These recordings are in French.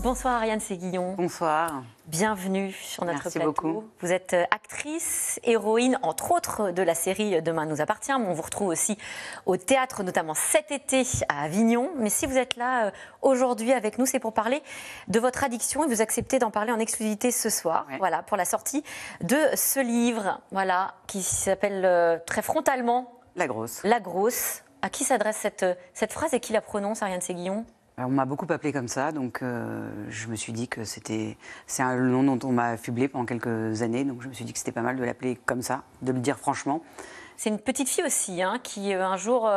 Bonsoir Ariane Séguillon. Bonsoir. Bienvenue sur notre Merci plateau. beaucoup. Vous êtes actrice, héroïne, entre autres de la série Demain nous appartient, mais on vous retrouve aussi au théâtre, notamment cet été à Avignon. Mais si vous êtes là aujourd'hui avec nous, c'est pour parler de votre addiction et vous acceptez d'en parler en exclusivité ce soir, Ouais. voilà, pour la sortie de ce livre, voilà, qui s'appelle très frontalement La grosse. La grosse. À qui s'adresse cette phrase et qui la prononce, Ariane Séguillon? Alors, on m'a beaucoup appelé comme ça, donc je me suis dit que c'est un nom dont on m'a affublé pendant quelques années, donc je me suis dit que c'était pas mal de l'appeler comme ça, de le dire franchement. C'est une petite fille aussi, hein, qui un jour,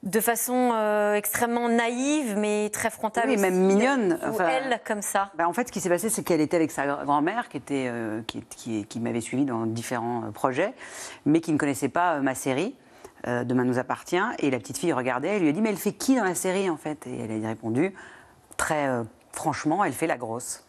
de façon extrêmement naïve, mais très frontale Oui, aussi, même mignonne. ou Enfin, elle, comme ça. En fait, ce qui s'est passé, c'est qu'elle était avec sa grand-mère, qui m'avait suivi dans différents projets, mais qui ne connaissait pas ma série. Demain nous appartient, et la petite fille regardait, elle lui a dit mais elle fait qui dans la série en fait? Et elle a répondu très franchement, elle fait la grosse.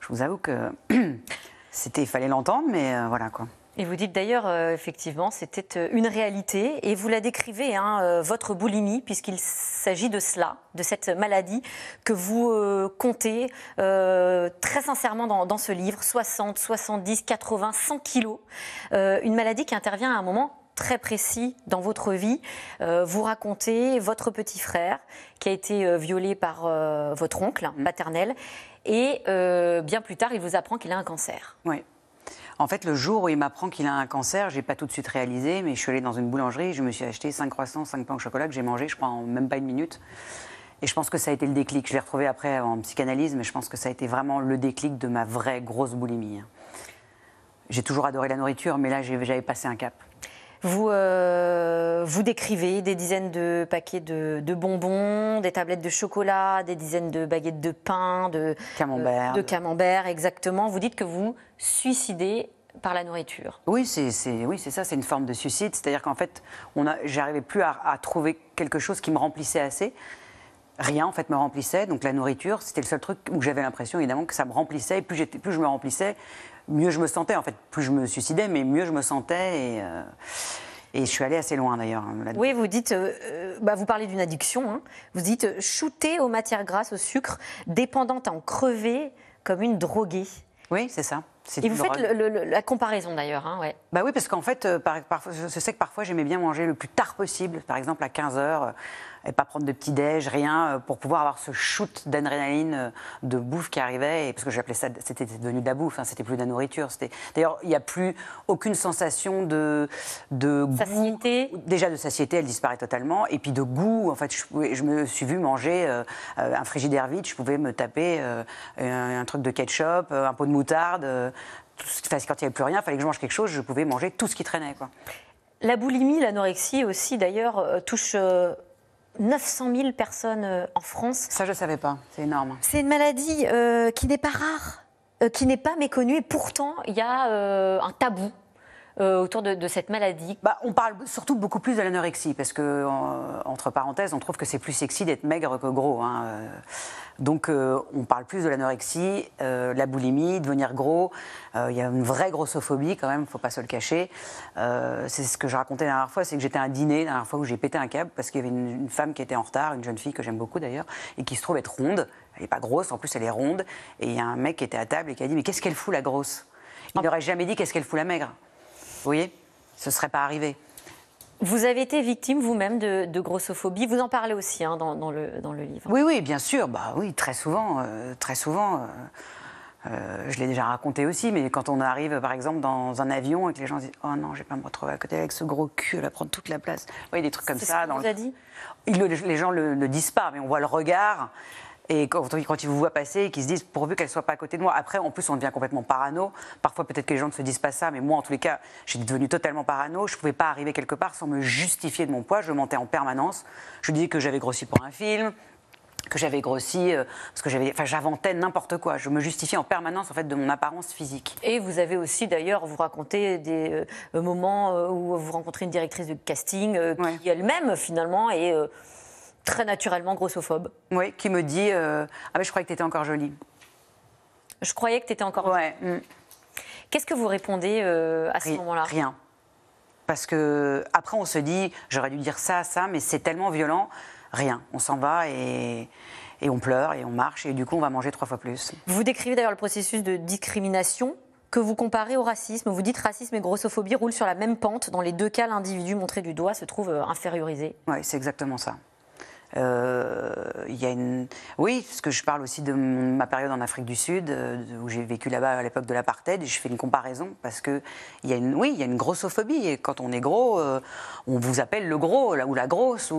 Je vous avoue que il fallait l'entendre, mais voilà quoi. Et vous dites d'ailleurs, effectivement, c'était une réalité, et vous la décrivez, hein, votre boulimie, puisqu'il s'agit de cela, de cette maladie que vous comptez très sincèrement dans ce livre, 60, 70, 80, 100 kilos. Une maladie qui intervient à un moment très précis dans votre vie. Vous racontez votre petit frère qui a été violé par votre oncle paternel, et bien plus tard, il vous apprend qu'il a un cancer. Oui. En fait, le jour où il m'apprend qu'il a un cancer, j'ai pas tout de suite réalisé, mais je suis allée dans une boulangerie, je me suis acheté 5 croissants, 5 pains au chocolat que j'ai mangé, je crois, en même pas une minute. Et je pense que ça a été le déclic. Je l'ai retrouvé après en psychanalyse, mais je pense que ça a été vraiment le déclic de ma vraie grosse boulimie. J'ai toujours adoré la nourriture, mais là, j'avais passé un cap. Vous décrivez des dizaines de paquets de bonbons, des tablettes de chocolat, des dizaines de baguettes de pain, de camembert, exactement. Vous dites que vous suicidez par la nourriture. Oui, c'est ça, c'est une forme de suicide. C'est-à-dire qu'en fait, j'arrivais plus à trouver quelque chose qui me remplissait assez. Rien, en fait, me remplissait. Donc la nourriture, c'était le seul truc où j'avais l'impression, évidemment, que ça me remplissait. Et plus je me remplissais, mieux je me sentais. En fait, plus je me suicidais, mais mieux je me sentais. Et je suis allée assez loin, d'ailleurs. Oui, vous dites, vous parlez d'une addiction. Hein. Vous dites, shooter aux matières grasses, au sucre, dépendante à en crever comme une droguée. Oui, c'est ça. Et vous faites la comparaison, d'ailleurs. Hein, ouais. Bah oui, parce qu'en fait, parfois, je sais que parfois, j'aimais bien manger le plus tard possible, par exemple à 15h, et pas prendre de petit-déj, rien, pour pouvoir avoir ce shoot d'adrénaline, de bouffe qui arrivait, et parce que j'appelais ça, c'était devenu de la bouffe, hein, c'était plus de la nourriture. D'ailleurs, il n'y a plus aucune sensation de satiété. Goût. Déjà de satiété, elle disparaît totalement, et puis de goût. En fait, je me suis vue manger un frigidaire vide, je pouvais me taper un truc de ketchup, un pot de moutarde. Quand il n'y avait plus rien, il fallait que je mange quelque chose, je pouvais manger tout ce qui traînait, quoi. La boulimie, l'anorexie aussi, d'ailleurs, touche 900 000 personnes en France. Ça, je ne savais pas, c'est énorme. C'est une maladie qui n'est pas rare, qui n'est pas méconnue, et pourtant, il y a un tabou autour de cette maladie. On parle surtout beaucoup plus de l'anorexie, parce que, entre parenthèses, on trouve que c'est plus sexy d'être maigre que gros. Hein. Donc, on parle plus de l'anorexie, la boulimie, devenir gros. Il y a une vraie grossophobie, quand même, il ne faut pas se le cacher. C'est ce que je racontais la dernière fois, c'est que j'étais à un dîner, la dernière fois, où j'ai pété un câble, parce qu'il y avait une femme qui était en retard, une jeune fille que j'aime beaucoup d'ailleurs, et qui se trouve être ronde. Elle n'est pas grosse, en plus, elle est ronde. Et il y a un mec qui était à table et qui a dit « Mais qu'est-ce qu'elle fout, la grosse ?» Il n'aurait jamais dit « Qu'est-ce qu'elle fout, la maigre ?» Vous voyez, ce ne serait pas arrivé. Vous avez été victime vous-même de grossophobie. Vous en parlez aussi, hein, dans le livre. Oui, bien sûr. Oui, très souvent. Je l'ai déjà raconté aussi, mais quand on arrive, par exemple, dans un avion et que les gens disent « Oh non, je ne vais pas me retrouver à côté avec ce gros cul, elle va prendre toute la place. » Oui, des trucs comme ça. C'est ce qu'on vous a dit ? Les gens ne le disent pas, mais on voit le regard. Et quand ils vous voient passer et qu'ils se disent pourvu qu'elle ne soit pas à côté de moi. Après, en plus, on devient complètement parano. Parfois, peut-être que les gens ne se disent pas ça, mais moi, en tous les cas, j'ai devenu totalement parano. Je ne pouvais pas arriver quelque part sans me justifier de mon poids. Je mentais en permanence. Je disais que j'avais grossi pour un film, que j'avais grossi parce que j'inventais n'importe quoi. Je me justifiais en permanence, en fait, de mon apparence physique. Et vous avez aussi, d'ailleurs, vous racontez des moments où vous rencontrez une directrice de casting qui elle-même, finalement, est très naturellement grossophobe. Oui, qui me dit ah mais je croyais que tu étais encore jolie. Je croyais que tu étais encore jolie. Ouais. Qu'est-ce que vous répondez à ce moment-là ? Rien. Parce que après on se dit j'aurais dû dire ça, mais c'est tellement violent. Rien. On s'en va et et on pleure et on marche et du coup on va manger 3 fois plus. Vous décrivez d'ailleurs le processus de discrimination que vous comparez au racisme. Vous dites racisme et grossophobie roulent sur la même pente. Dans les deux cas, l'individu montré du doigt se trouve infériorisé. Oui, c'est exactement ça. Oui, parce que je parle aussi de ma période en Afrique du Sud, où j'ai vécu là-bas à l'époque de l'apartheid, et je fais une comparaison, parce qu'il y a une grossophobie, et quand on est gros, on vous appelle le gros ou la grosse,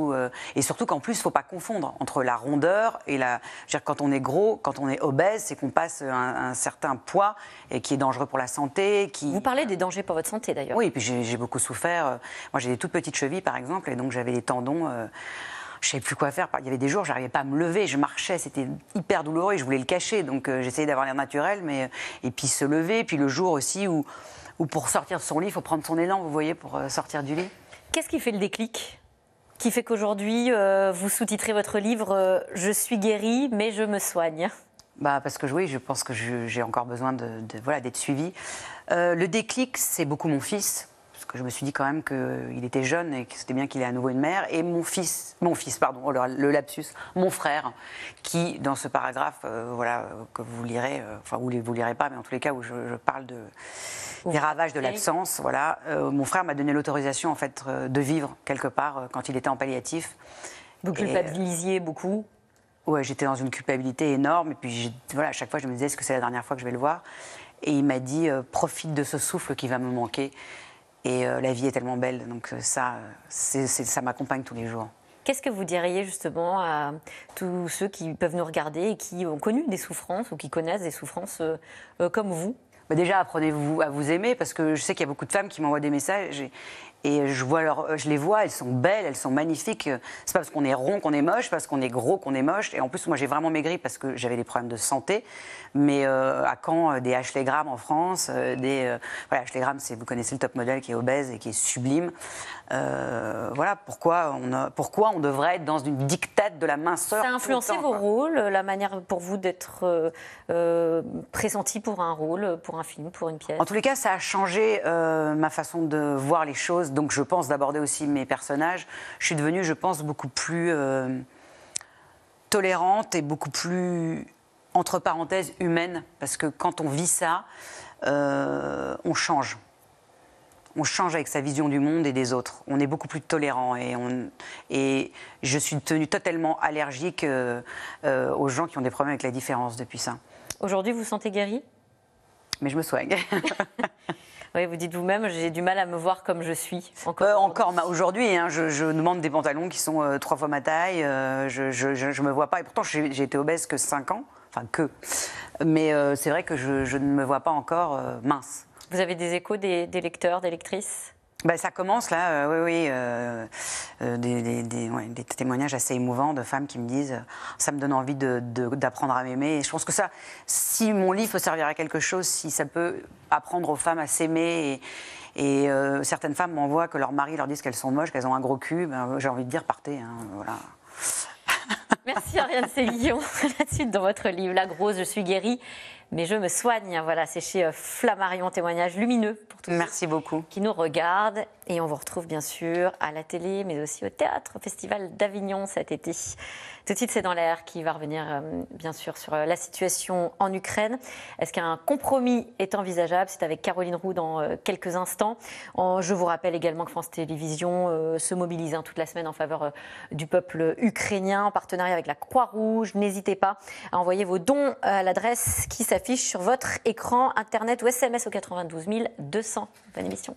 et surtout qu'en plus, il ne faut pas confondre entre la rondeur et la... Je veux dire, quand on est gros, quand on est obèse, c'est qu'on passe un certain poids, et qui est dangereux pour la santé. Vous parlez des dangers pour votre santé, d'ailleurs. Oui, et puis j'ai beaucoup souffert. Moi, j'ai des toutes petites chevilles, par exemple, et donc j'avais les tendons... je ne savais plus quoi faire. Il y avait des jours, je n'arrivais pas à me lever, je marchais, c'était hyper douloureux et je voulais le cacher. Donc j'essayais d'avoir l'air naturel, et puis se lever. Puis le jour aussi où pour sortir de son lit, il faut prendre son élan, vous voyez, pour sortir du lit. Qu'est-ce qui fait le déclic qui fait qu'aujourd'hui, vous sous-titrez votre livre « Je suis guérie, mais je me soigne » ? Parce que oui, je pense que j'ai encore besoin d'être suivie. Le déclic, c'est beaucoup mon fils. Parce que je me suis dit quand même qu'il était jeune et que c'était bien qu'il ait à nouveau une mère. Et mon fils, le lapsus, mon frère, qui, dans ce paragraphe, que vous lirez, vous lirez pas, mais en tous les cas où je parle des ravages de l'absence, mon frère m'a donné l'autorisation en fait de vivre quelque part quand il était en palliatif. Vous culpabilisiez beaucoup ? Ouais, j'étais dans une culpabilité énorme. Et puis à chaque fois, je me disais, est-ce que c'est la dernière fois que je vais le voir ? Et il m'a dit, profite de ce souffle qui va me manquer. Et la vie est tellement belle, donc ça m'accompagne tous les jours. Qu'est-ce que vous diriez justement à tous ceux qui peuvent nous regarder et qui ont connu des souffrances ou qui connaissent des souffrances comme vous ? Déjà, apprenez-vous à vous aimer, parce que je sais qu'il y a beaucoup de femmes qui m'envoient des messages et je les vois, elles sont belles, elles sont magnifiques. C'est pas parce qu'on est rond qu'on est moche, c'est pas parce qu'on est gros qu'on est moche. Et en plus, moi, j'ai vraiment maigri parce que j'avais des problèmes de santé. Mais à quand des Ashley Graham en France Ashley Graham, vous connaissez le top modèle qui est obèse et qui est sublime. Pourquoi on devrait être dans une dictate de la minceur. Ça a influencé vos rôles, la manière pour vous d'être pressenti pour un rôle, pour un film, pour une pièce ? En tous les cas, ça a changé ma façon de voir les choses. Donc je pense d'aborder aussi mes personnages. Je suis devenue, je pense, beaucoup plus tolérante et beaucoup plus, entre parenthèses, humaine. Parce que quand on vit ça, on change. On change avec sa vision du monde et des autres. On est beaucoup plus tolérant et je suis devenue totalement allergique aux gens qui ont des problèmes avec la différence depuis ça. Aujourd'hui, vous vous sentez guérie ? Mais je me soigne. Oui, vous dites vous-même, j'ai du mal à me voir comme je suis. Encore aujourd'hui, je demande des pantalons qui sont 3 fois ma taille. Je me vois pas. Et pourtant, j'ai été obèse que 5 ans. Enfin, Mais c'est vrai que je ne me vois pas encore mince. Vous avez des échos des lecteurs, des lectrices ? Ça commence là, oui. Des témoignages assez émouvants de femmes qui me disent ça me donne envie d'apprendre à m'aimer. Et je pense que ça, si mon livre peut servir à quelque chose, si ça peut apprendre aux femmes à s'aimer et certaines femmes m'envoient que leur mari leur disent qu'elles sont moches, qu'elles ont un gros cul, j'ai envie de dire partez. Voilà. Merci Ariane Sévillon. La suite dans votre livre, La grosse, je suis guérie, mais je me soigne. Voilà, c'est chez Flammarion, témoignage lumineux pour tous Merci beaucoup. Qui nous regardent. Et on vous retrouve bien sûr à la télé, mais aussi au théâtre, au Festival d'Avignon cet été. Tout de suite, c'est dans l'air qui va revenir bien sûr sur la situation en Ukraine. Est-ce qu'un compromis est envisageable ? C'est avec Caroline Roux dans quelques instants. Je vous rappelle également que France Télévisions se mobilise toute la semaine en faveur du peuple ukrainien, en partenariat avec la Croix-Rouge. N'hésitez pas à envoyer vos dons à l'adresse qui s'affiche sur votre écran, internet ou SMS au 92 200. Bonne émission.